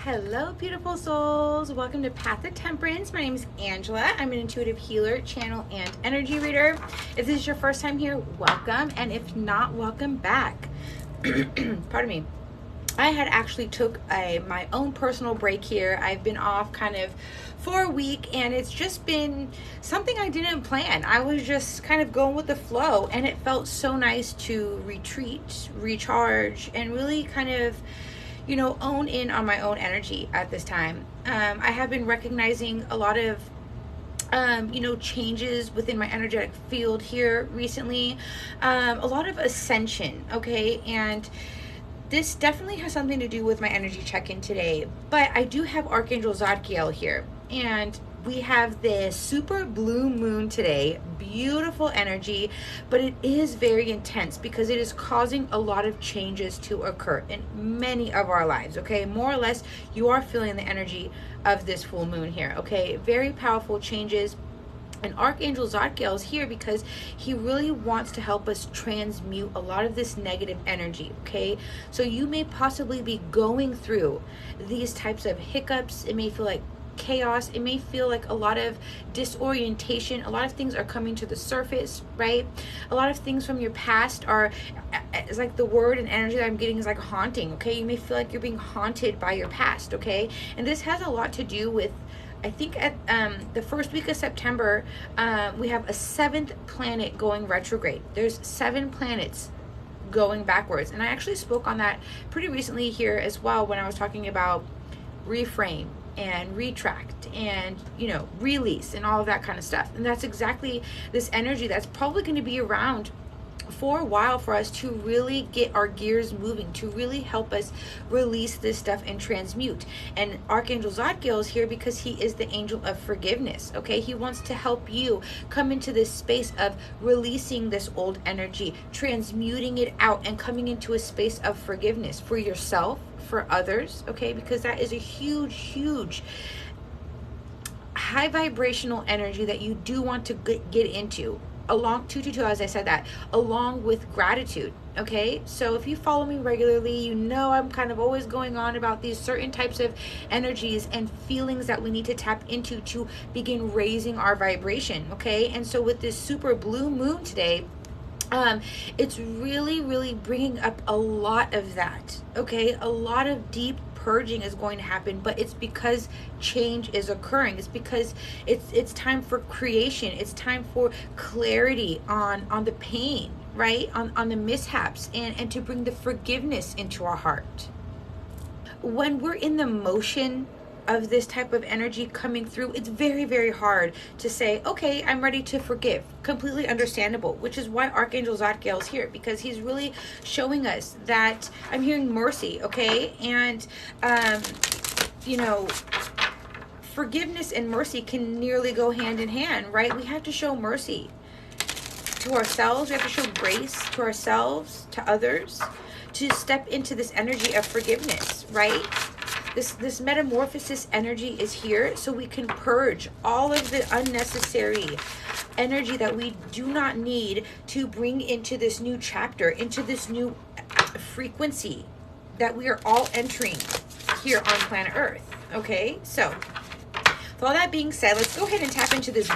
Hello, beautiful souls. Welcome to Path of Temperance. My name is Angela. I'm an intuitive healer, channel, and energy reader. If this is your first time here, welcome. And if not, welcome back. Pardon me. I had actually took my own personal break here. I've been off kind of for a week, and it's just been something I didn't plan. I was just kind of going with the flow, and it felt so nice to retreat, recharge, and really kind of own in on my own energy at this time. I have been recognizing a lot of changes within my energetic field here recently, a lot of ascension, okay? And this definitely has something to do with my energy check-in today, but I do have Archangel Zadkiel here, and we have this super blue moon today. Beautiful energy, but it is very intense because it is causing a lot of changes to occur in many of our lives, okay? More or less, you are feeling the energy of this full moon here, okay? Very powerful changes. And Archangel Zadkiel is here because he really wants to help us transmute a lot of this negative energy, okay? So you may possibly be going through these types of hiccups. It may feel like chaos. It may feel like a lot of disorientation. A lot of things are coming to the surface, right? A lot of things from your past are, it's like the word and energy that I'm getting is like haunting, okay? You may feel like you're being haunted by your past, okay? And this has a lot to do with, I think at the first week of September, we have a 7th planet going retrograde. There's 7 planets going backwards. And I actually spoke on that pretty recently here as well when I was talking about reframe and retract and release and all of that kind of stuff. And that's exactly this energy that's probably going to be around for a while for us to really get our gears moving, to really help us release this stuff and transmute. And Archangel Zadkiel is here because he is the angel of forgiveness, okay? He wants to help you come into this space of releasing this old energy, transmuting it out, and coming into a space of forgiveness for yourself, for others, okay? Because that is a huge high vibrational energy that you do want to get into, along 222, as I said that, along with gratitude, okay? So if you follow me regularly, I'm kind of always going on about these certain types of energies and feelings that we need to tap into to begin raising our vibration, okay? And so with this super blue moon today, it's really bringing up a lot of that, okay? A lot of deep purging is going to happen, but it's because change is occurring. It's because it's time for creation. It's time for clarity on the pain, right? On the mishaps, and to bring the forgiveness into our heart. When we're in the motion of this type of energy coming through, it's very hard to say, okay, I'm ready to forgive. Completely understandable, which is why Archangel Zadkiel is here, because he's really showing us that I'm hearing mercy, okay? And forgiveness and mercy can nearly go hand in hand, right? We have to show mercy to ourselves. We have to show grace to ourselves, to others, to step into this energy of forgiveness, right? This metamorphosis energy is here so we can purge all of the unnecessary energy that we do not need to bring into this new chapter, into this new frequency that we are all entering here on planet Earth, okay? So with all that being said, let's go ahead and tap into this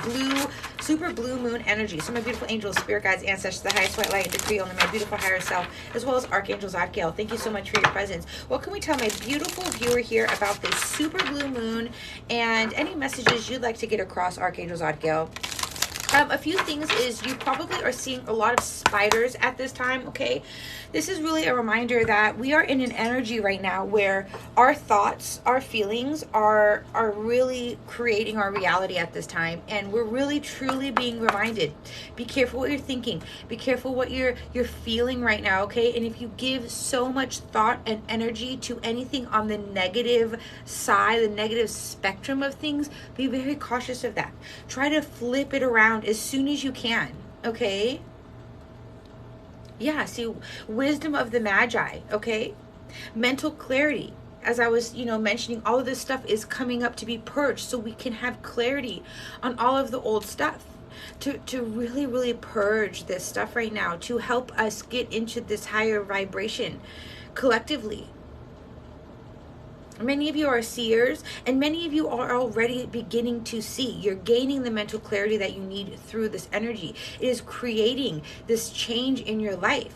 super blue moon energy. So my beautiful angels, spirit guides, ancestors, the highest white light, and decree only my beautiful higher self, as well as Archangel Zadkiel. Thank you so much for your presence. What can we tell my beautiful viewer here about this super blue moon and any messages you'd like to get across, Archangel Zadkiel? A few things is you probably are seeing a lot of spiders at this time, okay? This is really a reminder that we are in an energy right now where our thoughts, our feelings are really creating our reality at this time. And we're really truly being reminded, be careful what you're thinking. Be careful what you're feeling right now, okay? And if you give so much thought and energy to anything on the negative side, the negative spectrum of things, be very cautious of that. Try to flip it around as soon as you can, okay? Yeah, see, wisdom of the Magi, okay? Mental clarity. As I was, mentioning, all of this stuff is coming up to be purged so we can have clarity on all of the old stuff. To really purge this stuff right now, to help us get into this higher vibration collectively. Many of you are seers, and many of you are already beginning to see. You're gaining the mental clarity that you need through this energy. It is creating this change in your life,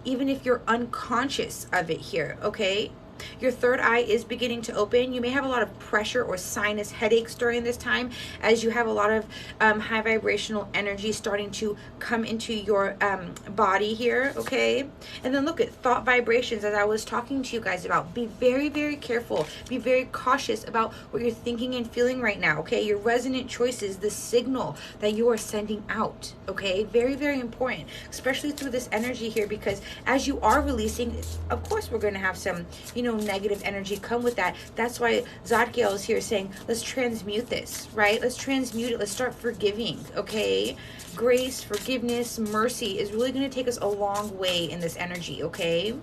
even if you're unconscious of it here, okay? Your third eye is beginning to open. You may have a lot of pressure or sinus headaches during this time, as you have a lot of high vibrational energy starting to come into your body here, okay? And then look at thought vibrations, as I was talking to you guys about. Be very, very careful. Be very cautious about what you're thinking and feeling right now, okay? Your resonant choices, the signal that you are sending out, okay? Very, very important, especially through this energy here, because as you are releasing, of course, we're going to have some, negative energy come with that. That's why Zadkiel is here saying, let's transmute this, right? Let's transmute it. Let's start forgiving, okay? Grace, forgiveness, mercy is really going to take us a long way in this energy, okay?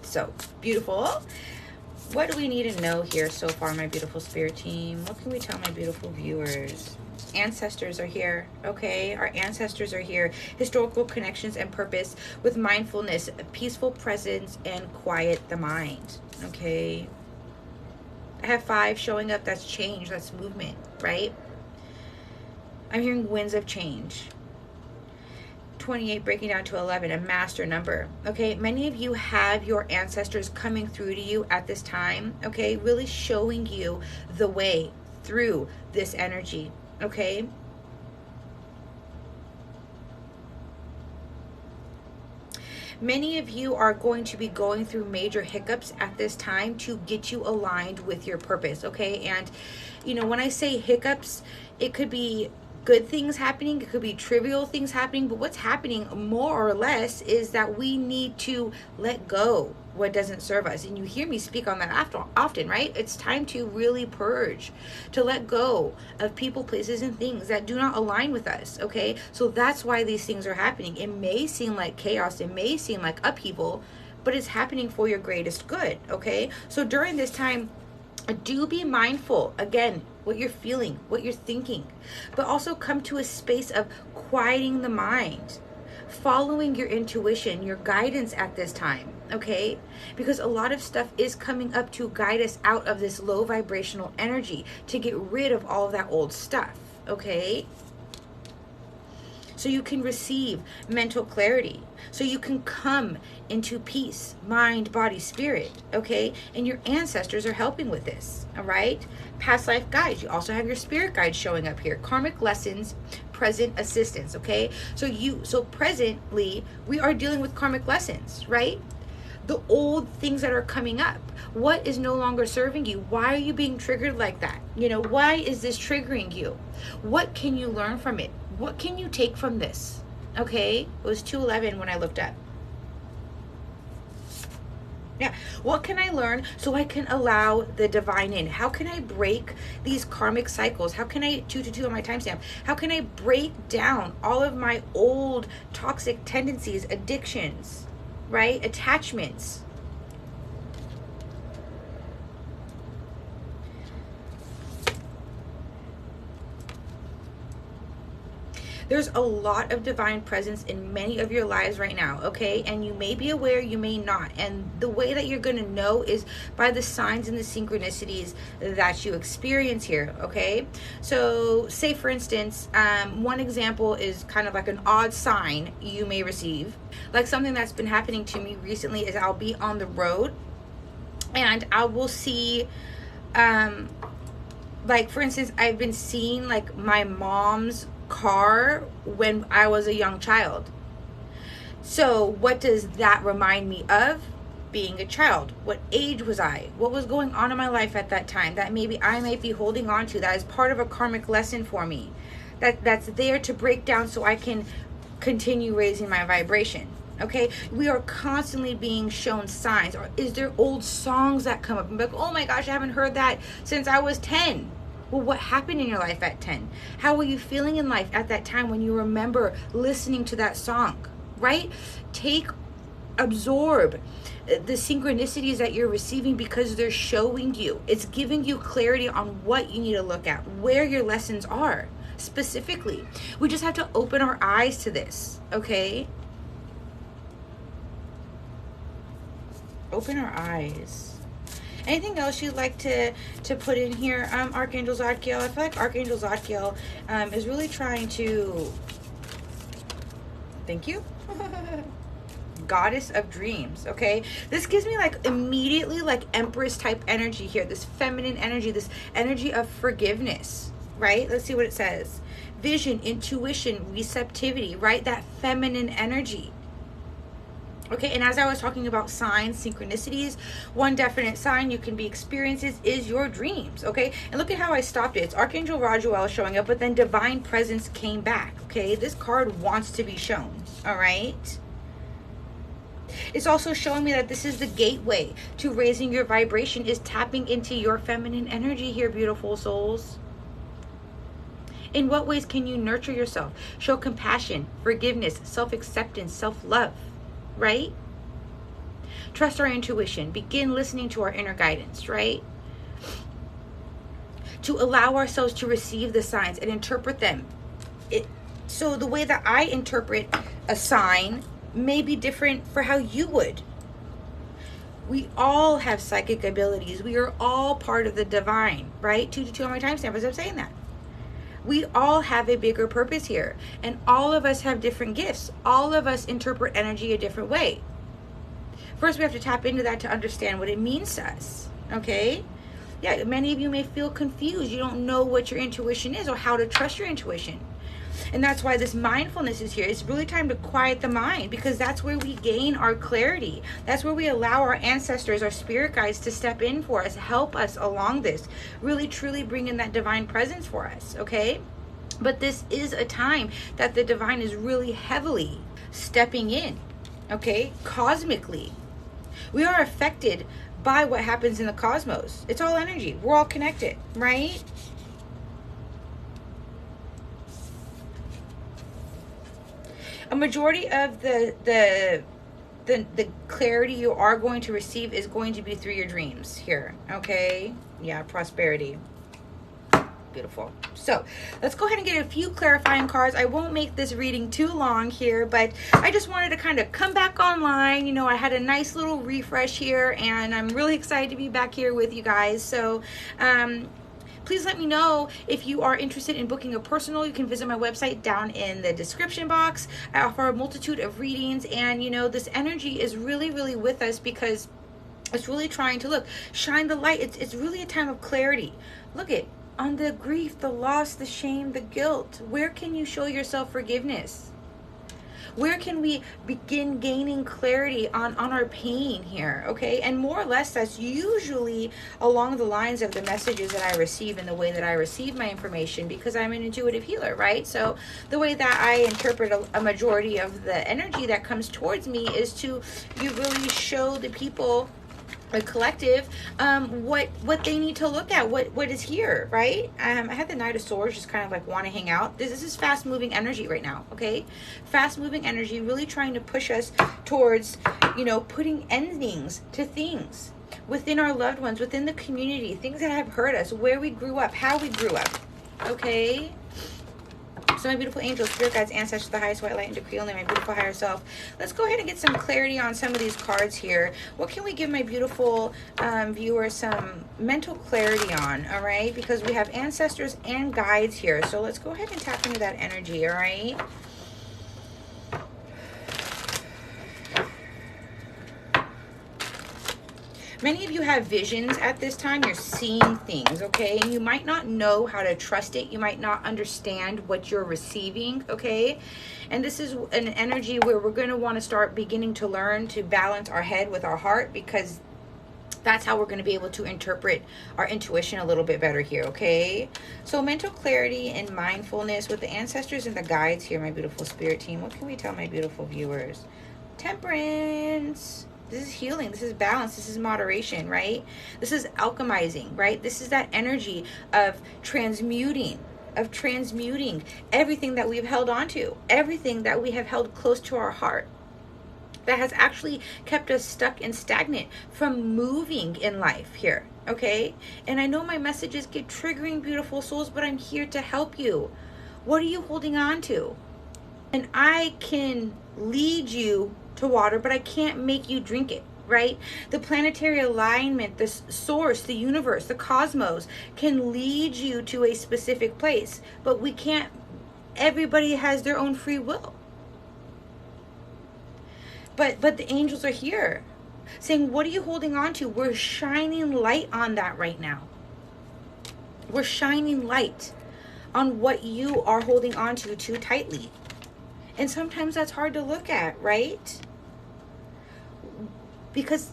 So, beautiful. What do we need to know here so far, my beautiful spirit team? What can we tell my beautiful viewers? Ancestors are here, okay? Our ancestors are here. Historical connections and purpose with mindfulness, peaceful presence, and quiet the mind, okay? I have 5 showing up. That's change. That's movement, right? I'm hearing winds of change. 28 breaking down to 11, a master number, okay? Many of you have your ancestors coming through to you at this time, okay? Really showing you the way through this energy, okay? Many of you are going to be going through major hiccups at this time to get you aligned with your purpose, okay? And, when I say hiccups, it could be good things happening, it could be trivial things happening, but what's happening more or less is that we need to let go what doesn't serve us. And you hear me speak on that often, right? It's time to really purge, to let go of people, places, and things that do not align with us, okay? So that's why these things are happening. It may seem like chaos, it may seem like upheaval, but it's happening for your greatest good, okay? So during this time, do be mindful, again, what you're feeling, what you're thinking, but also come to a space of quieting the mind, following your intuition, your guidance at this time, okay? Because a lot of stuff is coming up to guide us out of this low vibrational energy, to get rid of all of that old stuff, okay? So you can receive mental clarity, so you can come into peace, mind, body, spirit, okay? And your ancestors are helping with this, all right? Past life guides. You also have your spirit guides showing up here. Karmic lessons, present assistance, okay? So presently, we are dealing with karmic lessons, right? The old things that are coming up. What is no longer serving you? Why are you being triggered like that? Why is this triggering you? What can you learn from it? What can you take from this? Okay, it was 211 when I looked up. Yeah, what can I learn so I can allow the divine in? How can I break these karmic cycles? How can I, 222 on my timestamp, how can I break down all of my old toxic tendencies, addictions, right? Attachments. There's a lot of divine presence in many of your lives right now, okay? And you may be aware, you may not. And the way that you're going to know is by the signs and the synchronicities that you experience here, okay? So say, for instance, one example is kind of like an odd sign you may receive. Like something that's been happening to me recently is I'll be on the road and I will see, like, for instance, I've been seeing like my mom's car when I was a young child. So what does that remind me of? Being a child. What age was I? What was going on in my life at that time that maybe I might be holding on to, that is part of a karmic lesson for me, that's there to break down so I can continue raising my vibration. Okay, we are constantly being shown signs. Or is there old songs that come up and be like, oh my gosh, I haven't heard that since I was 10. Well, what happened in your life at 10? How were you feeling in life at that time when you remember listening to that song, right? Absorb the synchronicities that you're receiving because they're showing you. It's giving you clarity on what you need to look at, where your lessons are specifically. We just have to open our eyes to this, okay? Open our eyes. Anything else you'd like to put in here, Archangel Zadkiel? I feel like Archangel Zadkiel is really trying to, thank you, goddess of dreams. Okay, this gives me like immediately like empress type energy here, this feminine energy, this energy of forgiveness, right? Let's see what it says. Vision, intuition, receptivity, right? That feminine energy. Okay, and as I was talking about signs, synchronicities, one definite sign you can be experiencing is your dreams, okay? And look at how I stopped it. It's Archangel Rajuel showing up, but then divine presence came back, okay? This card wants to be shown, all right? It's also showing me that this is the gateway to raising your vibration, is tapping into your feminine energy here, beautiful souls. In what ways can you nurture yourself? Show compassion, forgiveness, self-acceptance, self-love, right? Trust our intuition. Begin listening to our inner guidance, right? To allow ourselves to receive the signs and interpret them. So the way that I interpret a sign may be different for how you would. We all have psychic abilities. We are all part of the divine, right? 222 on my timestamp as I'm saying that. We all have a bigger purpose here, and all of us have different gifts. All of us interpret energy a different way. First, we have to tap into that to understand what it means to us, okay? Yeah, many of you may feel confused. You don't know what your intuition is or how to trust your intuition. And that's why this mindfulness is here. It's really time to quiet the mind, because that's where we gain our clarity. That's where we allow our ancestors, our spirit guides to step in for us, help us along this, really truly bring in that divine presence for us, okay? But this is a time that the divine is really heavily stepping in, okay? Cosmically. We are affected by what happens in the cosmos. It's all energy. We're all connected, right? A majority of the clarity you are going to receive is going to be through your dreams here, okay? Yeah, prosperity. Beautiful. So let's go ahead and get a few clarifying cards. I won't make this reading too long here, but I just wanted to kind of come back online. You know, I had a nice little refresh here, and I'm really excited to be back here with you guys. So please let me know if you are interested in booking a personal. You can visit my website down in the description box. I offer a multitude of readings, and you know, this energy is really, really with us because it's really trying to shine the light. It's really a time of clarity. Look at on the grief, the loss, the shame, the guilt. Where can you show yourself forgiveness? Where can we begin gaining clarity on our pain here, okay? And more or less, that's usually along the lines of the messages that I receive and the way that I receive my information, because I'm an intuitive healer, right? So the way that I interpret a majority of the energy that comes towards me is to really show the people, a collective, what they need to look at, what is here, right? I had the Knight of Swords just kind of like want to hang out. This is fast moving energy right now, okay? Fast moving energy, really trying to push us towards, you know, putting endings to things within our loved ones, within the community, things that have hurt us, where we grew up, how we grew up, okay? So my beautiful angels, spirit guides, ancestors, the highest white light and decree only, my beautiful higher self. Let's go ahead and get some clarity on some of these cards here. What can we give my beautiful viewers some mental clarity on, all right? Because we have ancestors and guides here. So let's go ahead and tap into that energy, all right? Many of you have visions at this time. You're seeing things, okay? And you might not know how to trust it. You might not understand what you're receiving, okay? And this is an energy where we're going to want to start beginning to learn to balance our head with our heart, because that's how we're going to be able to interpret our intuition a little bit better here, okay? So mental clarity and mindfulness with the ancestors and the guides here, my beautiful spirit team. What can we tell my beautiful viewers? Temperance. This is healing. This is balance. This is moderation, right? This is alchemizing, right? This is that energy of transmuting everything that we've held on to, everything that we have held close to our heart, that has actually kept us stuck and stagnant from moving in life here, okay? And I know my messages get triggering, beautiful souls, but I'm here to help you. What are you holding on to? And I can lead you to water, but I can't make you drink it, right? The planetary alignment, the source, the universe, the cosmos can lead you to a specific place, but we can't, everybody has their own free will. But the angels are here saying, what are you holding on to? We're shining light on that right now. We're shining light on what you are holding on to too tightly. And sometimes that's hard to look at, right? Because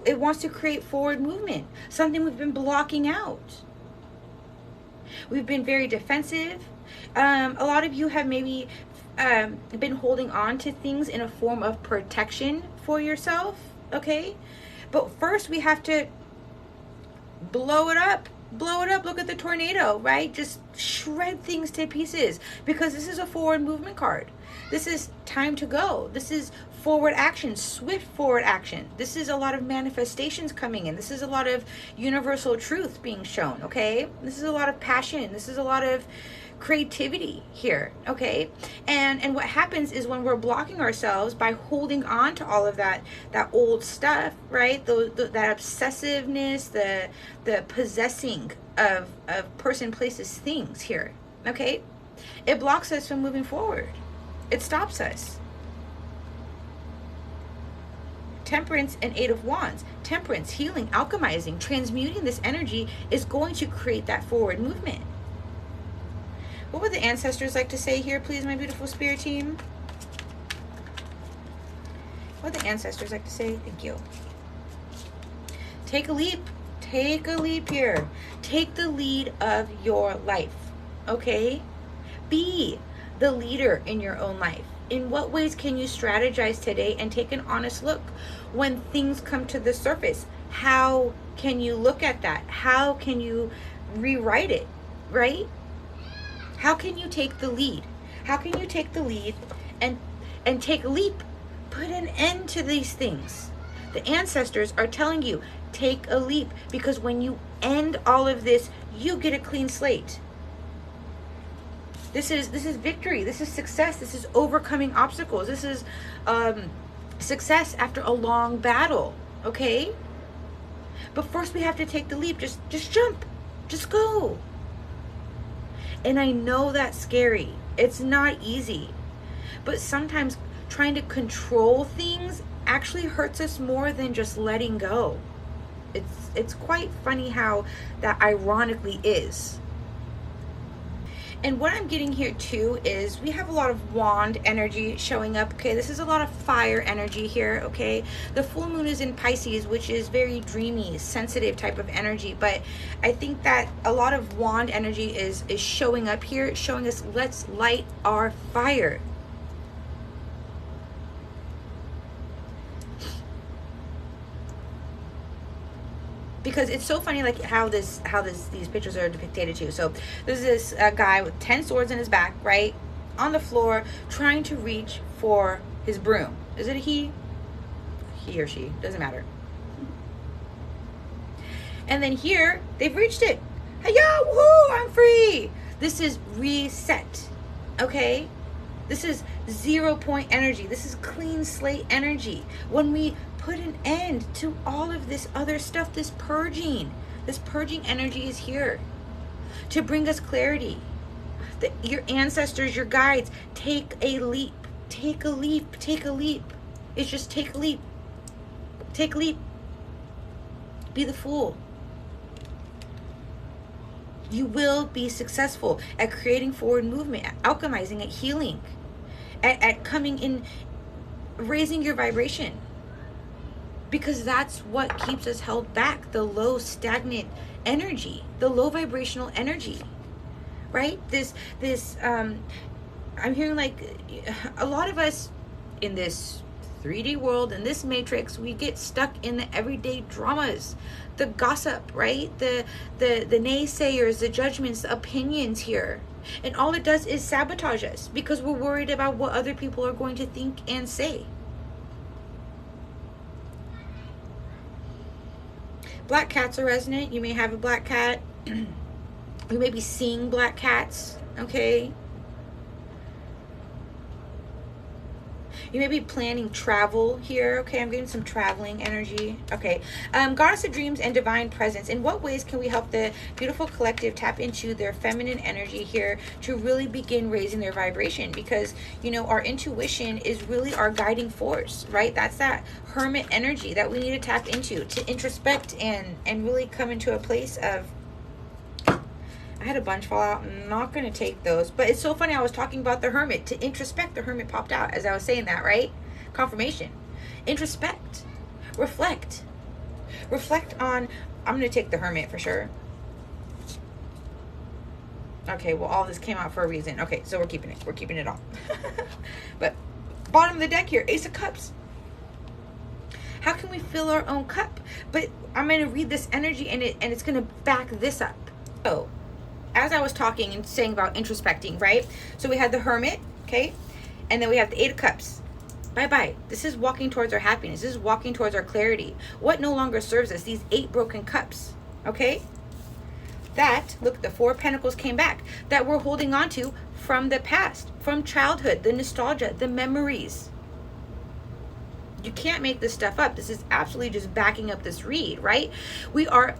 it wants to create forward movement, something we've been blocking out. We've been very defensive. A lot of you have maybe been holding on to things in a form of protection for yourself, okay? But first we have to blow it up. Look at the tornado, right? Just shred things to pieces, because this is a forward movement card. This is time to go. This is forward action, swift forward action. This is a lot of manifestations coming in. This is a lot of universal truth being shown, okay? This is a lot of passion. This is a lot of creativity here, okay? And what happens is when we're blocking ourselves by holding on to all of that old stuff, right? That obsessiveness, the possessing of person, places, things here, okay? It blocks us from moving forward. It stops us. Temperance and Eight of Wands. Temperance, healing, alchemizing, transmuting this energy is going to create that forward movement. What would the ancestors like to say here, please, my beautiful spirit team? What would the ancestors like to say? Thank you. Take a leap. Take a leap here. Take the lead of your life, okay? Be the leader in your own life. In what ways can you strategize today and take an honest look when things come to the surface? How can you look at that? How can you rewrite it, right? How can you take the lead? How can you take the lead and take a leap? Put an end to these things. The ancestors are telling you, take a leap, because when you end all of this, you get a clean slate. This is victory. This is success. This is overcoming obstacles. This is success after a long battle, okay? But first we have to take the leap. Just jump. Just go. And I know that's scary. It's not easy. But sometimes trying to control things actually hurts us more than just letting go. It's quite funny how that ironically is. And what I'm getting here too is we have a lot of wand energy showing up, okay? This is a lot of fire energy here, okay? The full moon is in Pisces, which is very dreamy, sensitive type of energy. But I think that a lot of wand energy is showing up here, showing us, let's light our fire. Because it's so funny, like how these pictures are depicted too. So there's this guy with 10 swords in his back, right, on the floor, trying to reach for his broom. Is it a he or she? Doesn't matter. And then here they've reached it. Hey, yo, woohoo! I'm free. This is reset. Okay, this is 0 point energy. This is clean slate energy. When we put an end to all of this other stuff, this purging energy is here to bring us clarity. Your ancestors, your guides, take a leap. Take a leap. Take a leap. It's just take a leap. Take a leap. Be the fool. You will be successful at creating forward movement, at alchemizing, at healing, at coming in, raising your vibration. Because that's what keeps us held back, the low stagnant energy, the low vibrational energy, right? I'm hearing like a lot of us in this 3D world, in this matrix, we get stuck in the everyday dramas, the gossip, right? The naysayers, the judgments, the opinions here. And all it does is sabotage us because we're worried about what other people are going to think and say. Black cats are resonant. You may have a black cat. You may be seeing black cats, okay? You may be planning travel here. Okay, I'm getting some traveling energy. Okay. Goddess of dreams and divine presence. In what ways can we help the beautiful collective tap into their feminine energy here to really begin raising their vibration? Because, you know, our intuition is really our guiding force, right? That's that hermit energy that we need to tap into, to introspect and really come into a place of... I had a bunch fall out. I'm not going to take those. But it's so funny. I was talking about the hermit. To introspect, the hermit popped out as I was saying that, right? Confirmation. Introspect. Reflect. Reflect on... I'm going to take the hermit for sure. Okay, well, all this came out for a reason. Okay, so we're keeping it. We're keeping it all. But bottom of the deck here, Ace of Cups. How can we fill our own cup? But I'm going to read this energy and it's going to back this up. So... as I was talking and saying about introspecting, right? So we had the hermit, okay? And then we have the Eight of Cups. Bye-bye. This is walking towards our happiness. This is walking towards our clarity. What no longer serves us? These 8 broken cups, okay? That, look, the 4 of Pentacles came back. That we're holding on to from the past, from childhood, the nostalgia, the memories. You can't make this stuff up. This is absolutely just backing up this read, right? We are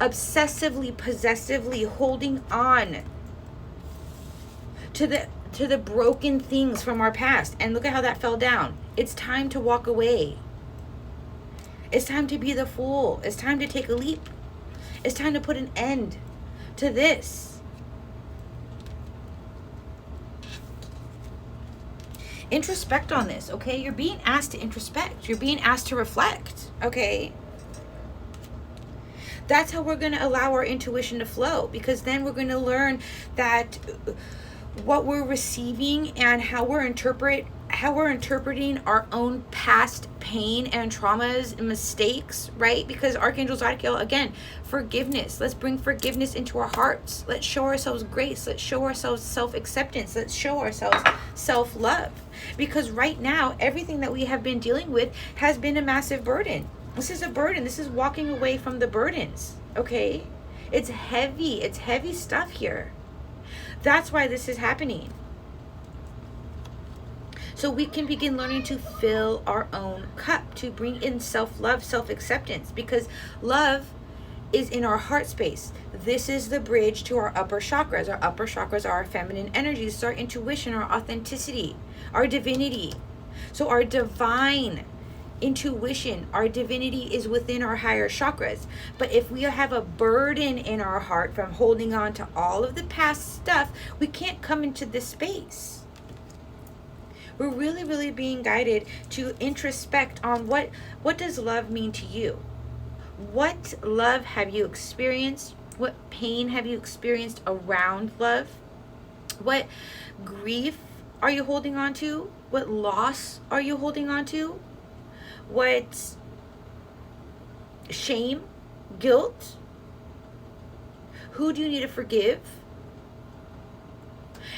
obsessively, possessively holding on to the broken things from our past. And look at how that fell down. It's time to walk away. It's time to be the fool. It's time to take a leap. It's time to put an end to this. Introspect on this, okay? You're being asked to introspect. You're being asked to reflect, okay? That's how we're going to allow our intuition to flow, because then we're going to learn that what we're receiving and how we're interpreting our own past pain and traumas and mistakes, right? Because Archangel Zadkiel, again, forgiveness. Let's bring forgiveness into our hearts. Let's show ourselves grace. Let's show ourselves self-acceptance. Let's show ourselves self-love. Because right now, everything that we have been dealing with has been a massive burden. This is a burden. This is walking away from the burdens, okay? It's heavy. It's heavy stuff here. That's why this is happening. So we can begin learning to fill our own cup, to bring in self-love, self-acceptance, because love is in our heart space. This is the bridge to our upper chakras. Our upper chakras are our feminine energies, our intuition, our authenticity, our divinity. So our divine intuition, our divinity is within our higher chakras. But if we have a burden in our heart from holding on to all of the past stuff, we can't come into this space. We're really, really being guided to introspect on what does love mean to you? What love have you experienced? What pain have you experienced around love? What grief are you holding on to? What loss are you holding on to? What shame, guilt? Who do you need to forgive?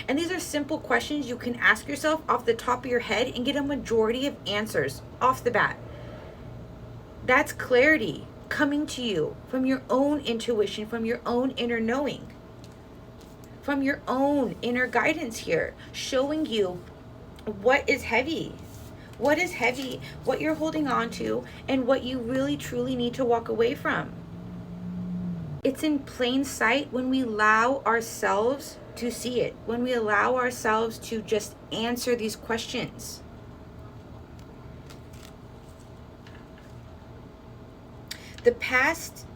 And these are simple questions you can ask yourself off the top of your head and get a majority of answers off the bat. That's clarity coming to you from your own intuition, from your own inner knowing, from your own inner guidance here, showing you what is heavy, what you're holding on to, and what you really truly need to walk away from. It's in plain sight when we allow ourselves to see it, when we allow ourselves to just answer these questions. The past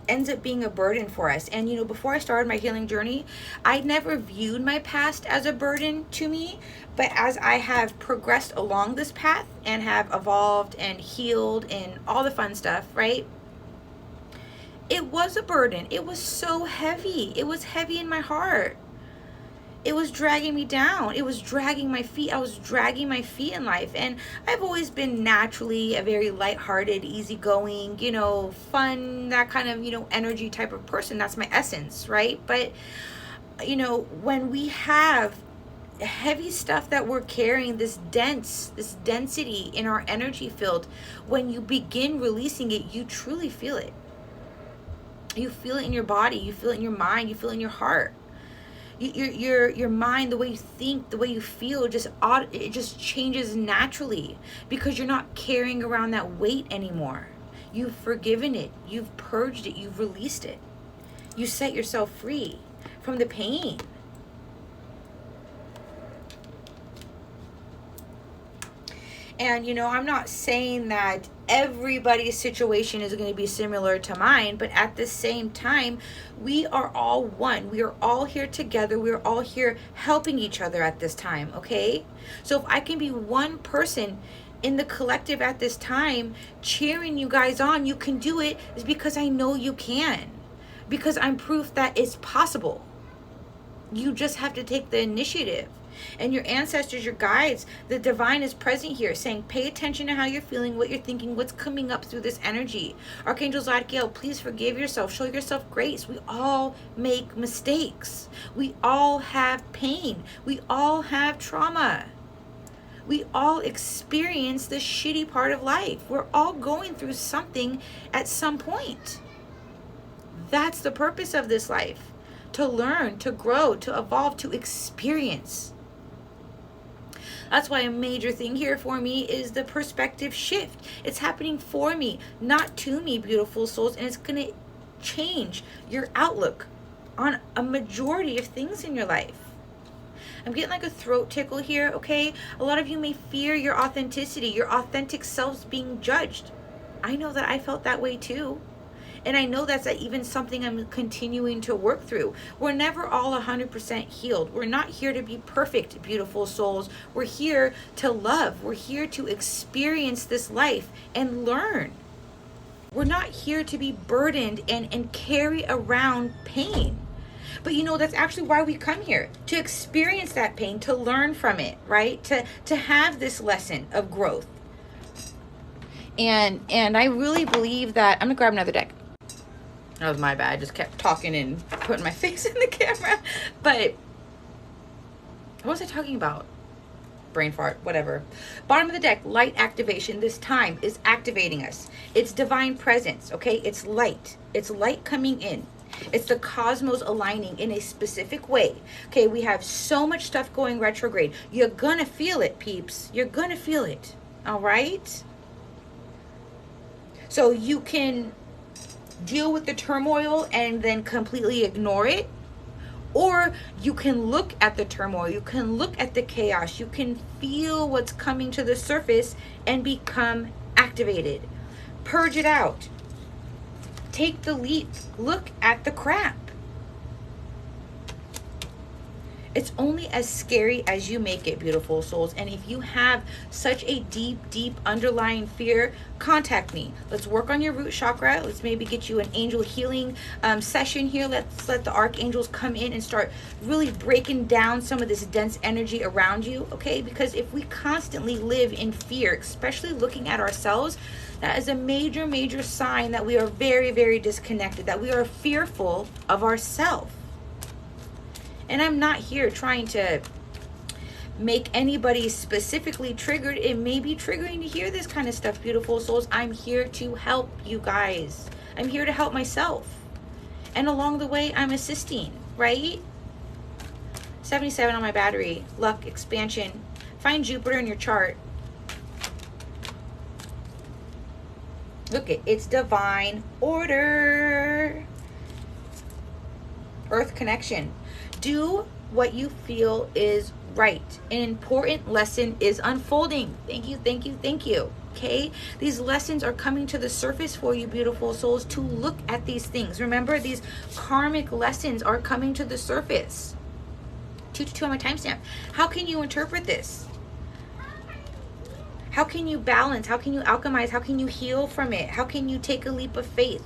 ends up being a burden for us. And you know, before I started my healing journey, I never viewed my past as a burden to me. But as I have progressed along this path and have evolved and healed and all the fun stuff, right? It was a burden. It was so heavy. It was heavy in my heart. It was dragging me down. It was dragging my feet. I was dragging my feet in life. And I've always been naturally a very lighthearted, easygoing, you know, fun, that kind of, you know, energy type of person. That's my essence, right? But, you know, when we have heavy stuff that we're carrying, this density in our energy field, when you begin releasing it, you truly feel it. You feel it in your body. You feel it in your mind. You feel it in your heart. Your mind, the way you think, the way you feel, it just changes naturally, because you're not carrying around that weight anymore. You've forgiven it, you've purged it, you've released it. You set yourself free from the pain. And, I'm not saying that everybody's situation is going to be similar to mine, but at the same time, we are all one. We are all here together. We are all here helping each other at this time, okay? So if I can be one person in the collective at this time, cheering you guys on, you can do it, is because I know you can. Because I'm proof that it's possible. You just have to take the initiative. And your ancestors, your guides, the divine is present here, saying, pay attention to how you're feeling, what you're thinking, what's coming up through this energy. Archangel Zadkiel, please forgive yourself. Show yourself grace. We all make mistakes. We all have pain. We all have trauma. We all experience the shitty part of life. We're all going through something at some point. That's the purpose of this life. To learn, to grow, to evolve, to experience. That's why a major thing here for me is the perspective shift. It's happening for me, not to me, beautiful souls. And it's going to change your outlook on a majority of things in your life. I'm getting like a throat tickle here, okay? A lot of you may fear your authenticity, your authentic selves being judged. I know that I felt that way too. And I know that's even something I'm continuing to work through. We're never all 100% healed. We're not here to be perfect, beautiful souls. We're here to love. We're here to experience this life and learn. We're not here to be burdened and carry around pain. But that's actually why we come here, to experience that pain, to learn from it, right? To have this lesson of growth. And I really believe that, I'm gonna grab another deck. That was my bad. I just kept talking and putting my face in the camera. But what was I talking about? Brain fart, whatever. Bottom of the deck, light activation. This time is activating us. It's divine presence, okay? It's light. It's light coming in. It's the cosmos aligning in a specific way. Okay, we have so much stuff going retrograde. You're gonna feel it, peeps. You're gonna feel it, all right? So you can deal with the turmoil and then completely ignore it, or you can look at the turmoil, you can look at the chaos, you can feel what's coming to the surface and become activated. Purge it out. Take the leap. Look at the crap. It's only as scary as you make it, beautiful souls. And if you have such a deep, deep underlying fear, contact me. Let's work on your root chakra. Let's maybe get you an angel healing session here. Let's let the archangels come in and start really breaking down some of this dense energy around you, okay? Because if we constantly live in fear, especially looking at ourselves, that is a major, major sign that we are very, very disconnected, that we are fearful of ourselves. And I'm not here trying to make anybody specifically triggered. It may be triggering to hear this kind of stuff, beautiful souls. I'm here to help you guys. I'm here to help myself. And along the way, I'm assisting, right? 77 on my battery. Luck, expansion. Find Jupiter in your chart. Look, it's divine order. Earth connection. Do what you feel is right. An important lesson is unfolding. Thank you, thank you, thank you. Okay? These lessons are coming to the surface for you, beautiful souls, to look at these things. Remember, these karmic lessons are coming to the surface. 222 on my timestamp. How can you interpret this? How can you balance? How can you alchemize? How can you heal from it? How can you take a leap of faith?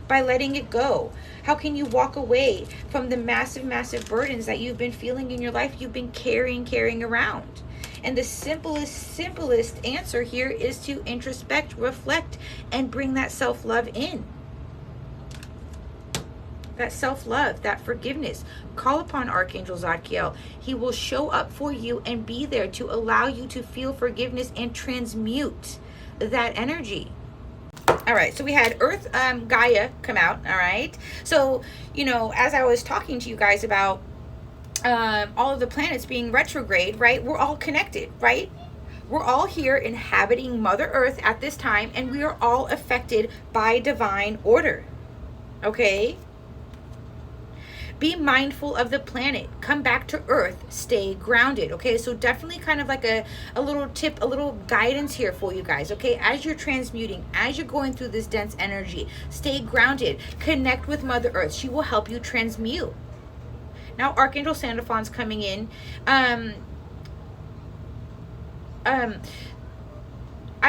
By letting it go. How can you walk away from the massive, massive burdens that you've been feeling in your life, you've been carrying around? And the simplest answer here is to introspect, reflect, and bring that self-love in. That self-love, that forgiveness. Call upon Archangel Zadkiel. He will show up for you and be there to allow you to feel forgiveness and transmute that energy. All right, so we had Earth Gaia come out, all right? So, as I was talking to you guys about all of the planets being retrograde, right? We're all connected, right? We're all here inhabiting Mother Earth at this time, and we are all affected by divine order. Okay? Be mindful of the planet. Come back to Earth. Stay grounded. Okay, so definitely kind of like a little tip, a little guidance here for you guys. Okay, as you're transmuting, as you're going through this dense energy, stay grounded. Connect with Mother Earth. She will help you transmute. Now, Archangel Sandalphon's coming in. I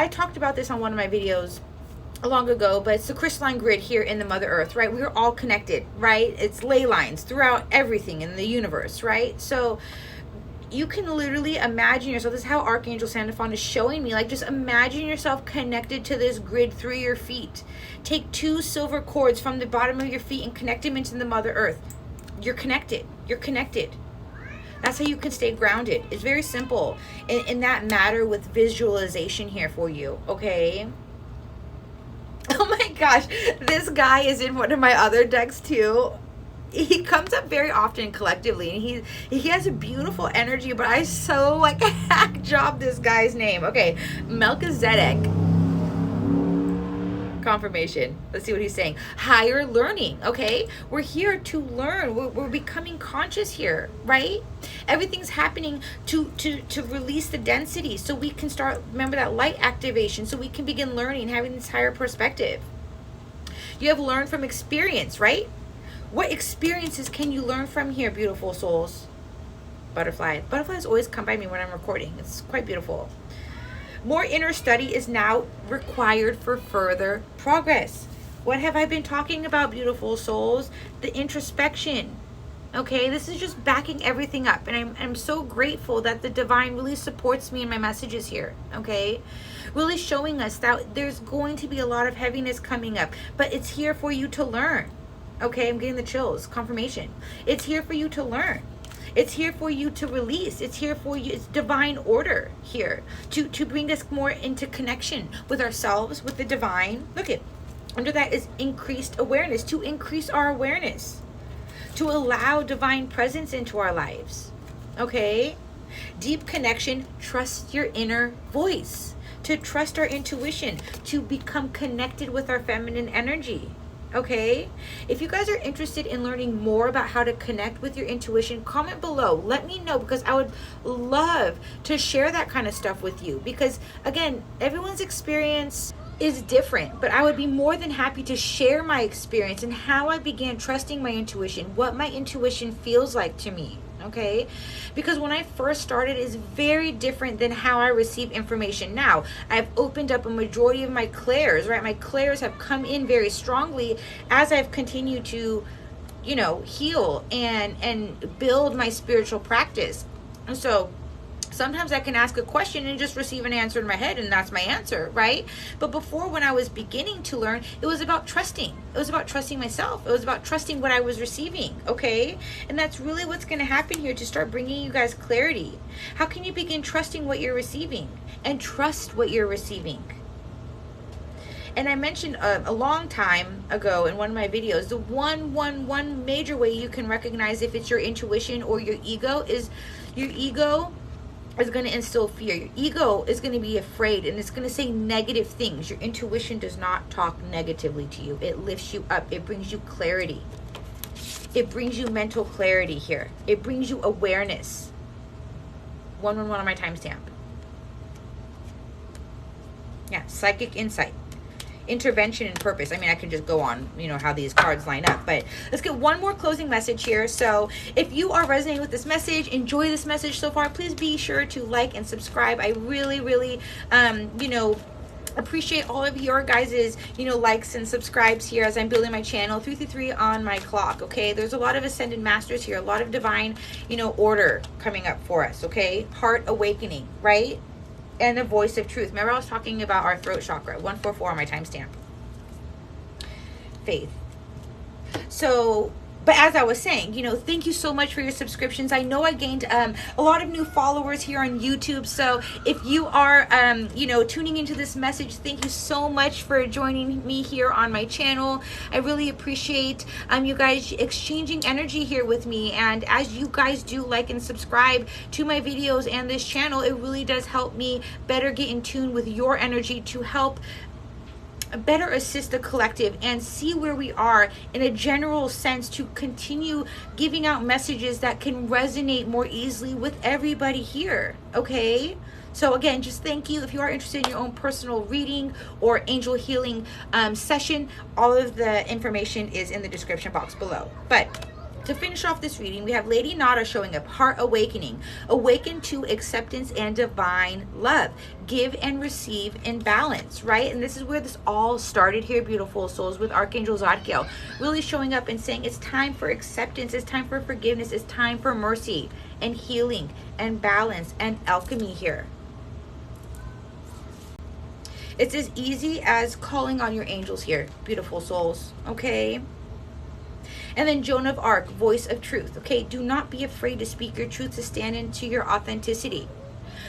talked about this on one of my videos long ago, but it's the crystalline grid here in the Mother Earth, right? We're all connected, right? It's ley lines throughout everything in the universe, right? So you can literally imagine yourself. This is how Archangel Sandalphon is showing me. Like, just imagine yourself connected to this grid through your feet. Take 2 silver cords from the bottom of your feet and connect them into the Mother Earth. You're connected. You're connected. That's how you can stay grounded. It's very simple. In that matter with visualization here for you, okay? Oh my gosh, this guy is in one of my other decks too. He comes up very often collectively, and he has a beautiful energy, but I so like hack job this guy's name. Okay, Melchizedek. Confirmation. Let's see what he's saying. Higher learning. Okay, we're here to learn. We're becoming conscious here, right? Everything's happening to release the density, so we can start, remember that light activation, so we can begin learning, having this higher perspective. You have learned from experience, right? What experiences can you learn from here, beautiful souls? Butterfly. Butterflies always come by me when I'm recording. It's quite beautiful. More inner study is now required for further progress. What have I been talking about, beautiful souls? The introspection. Okay, this is just backing everything up. And I'm so grateful that the divine really supports me in my messages here. Okay, really showing us that there's going to be a lot of heaviness coming up, but it's here for you to learn. Okay, I'm getting the chills. Confirmation. It's here for you to learn. It's here for you to release. It's here for you. It's divine order here to bring us more into connection with ourselves, with the divine. Look at, under that is increased awareness, to increase our awareness, to allow divine presence into our lives. Okay? Deep connection, trust your inner voice, to trust our intuition, to become connected with our feminine energy. Okay, if you guys are interested in learning more about how to connect with your intuition, comment below. Let me know, because I would love to share that kind of stuff with you, because again, everyone's experience is different, but I would be more than happy to share my experience and how I began trusting my intuition, what my intuition feels like to me. Okay, because when I first started is very different than how I receive information now. I've opened up a majority of my clairs, right? My clairs have come in very strongly as I've continued to, you know, heal and build my spiritual practice. And so sometimes I can ask a question and just receive an answer in my head, and that's my answer, right? But before, when I was beginning to learn, it was about trusting. It was about trusting myself. It was about trusting what I was receiving, okay? And that's really what's going to happen here to start bringing you guys clarity. How can you begin trusting what you're receiving and trust what you're receiving? And I mentioned a long time ago in one of my videos, the one major way you can recognize if it's your intuition or your ego is your ego is going to instill fear. Your ego is going to be afraid, and it's going to say negative things. Your intuition does not talk negatively to you. It lifts you up. It brings you clarity. It brings you mental clarity here. It brings you awareness. 111 on my timestamp. Yeah, psychic insight. Intervention and purpose. I mean, I could just go on, you know, how these cards line up, but let's get one more closing message here. So if you are resonating with this message, enjoy this message so far, please be sure to like and subscribe. I really, you know, appreciate all of your guys's, you know, likes and subscribes here as I'm building my channel. 333 on my clock. Okay, there's a lot of ascended masters here, a lot of divine, you know, order coming up for us. Okay, heart awakening, right? And the voice of truth. Remember, I was talking about our throat chakra. 144 on my timestamp. Faith. So but as I was saying, thank you so much for your subscriptions. I know I gained a lot of new followers here on YouTube. So if you are, tuning into this message, thank you so much for joining me here on my channel. I really appreciate you guys exchanging energy here with me. And as you guys do like and subscribe to my videos and this channel, it really does help me better get in tune with your energy to help better assist the collective and see where we are in a general sense, to continue giving out messages that can resonate more easily with everybody here. Okay, so again, just thank you. If you are interested in your own personal reading or angel healing session, all of the information is in the description box below. But to finish off this reading, we have Lady Nada showing up. Heart awakening. Awaken to acceptance and divine love. Give and receive in balance, right? And this is where this all started here, beautiful souls, with Archangel Zadkiel really showing up and saying it's time for acceptance, it's time for forgiveness, it's time for mercy and healing and balance and alchemy here. It's as easy as calling on your angels here, beautiful souls, okay? And then Joan of Arc, voice of truth. Okay, do not be afraid to speak your truth, to stand into your authenticity.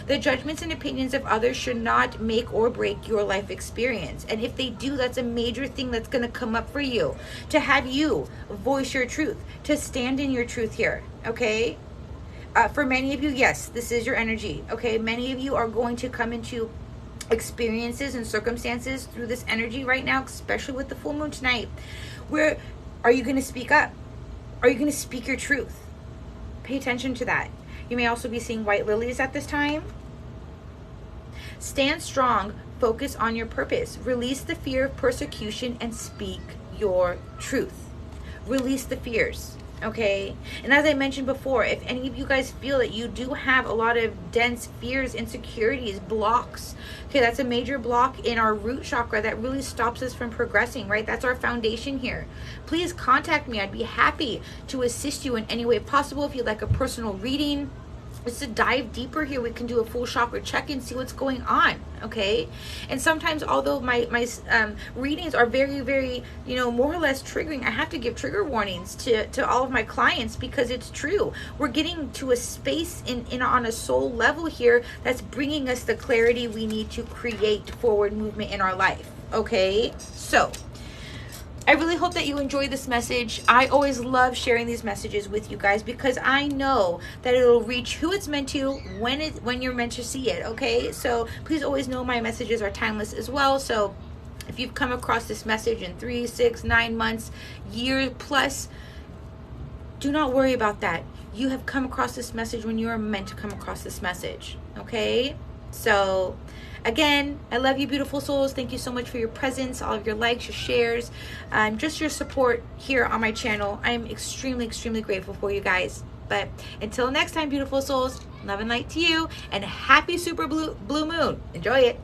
The judgments and opinions of others should not make or break your life experience. And if they do, that's a major thing that's going to come up for you. To have you voice your truth, to stand in your truth here. Okay, for many of you, yes, this is your energy. Okay, many of you are going to come into experiences and circumstances through this energy right now, especially with the full moon tonight, where are you going to speak up? Are you going to speak your truth? Pay attention to that. You may also be seeing white lilies at this time. Stand strong. Focus on your purpose. Release the fear of persecution and speak your truth. Release the fears. Okay, and as I mentioned before, if any of you guys feel that you do have a lot of dense fears, insecurities, blocks, okay, that's a major block in our root chakra that really stops us from progressing, right? That's our foundation here. Please contact me. I'd be happy to assist you in any way possible. If you'd like a personal reading, just to dive deeper here, we can do a full chakra check and see what's going on. Okay, and sometimes, although my readings are very, very, more or less triggering, I have to give trigger warnings to all of my clients, because it's true. We're getting to a space in on a soul level here that's bringing us the clarity we need to create forward movement in our life. Okay, so I really hope that you enjoyed this message. I always love sharing these messages with you guys, because I know that it'll reach who it's meant to when you're meant to see it, okay? So please always know my messages are timeless as well. So if you've come across this message in 3, 6, 9 months, year plus, do not worry about that. You have come across this message when you are meant to come across this message, okay? So again, I love you, beautiful souls. Thank you so much for your presence, all of your likes, your shares, just your support here on my channel. I'm extremely, extremely grateful for you guys. But until next time, beautiful souls, love and light to you, and happy super blue moon. Enjoy it.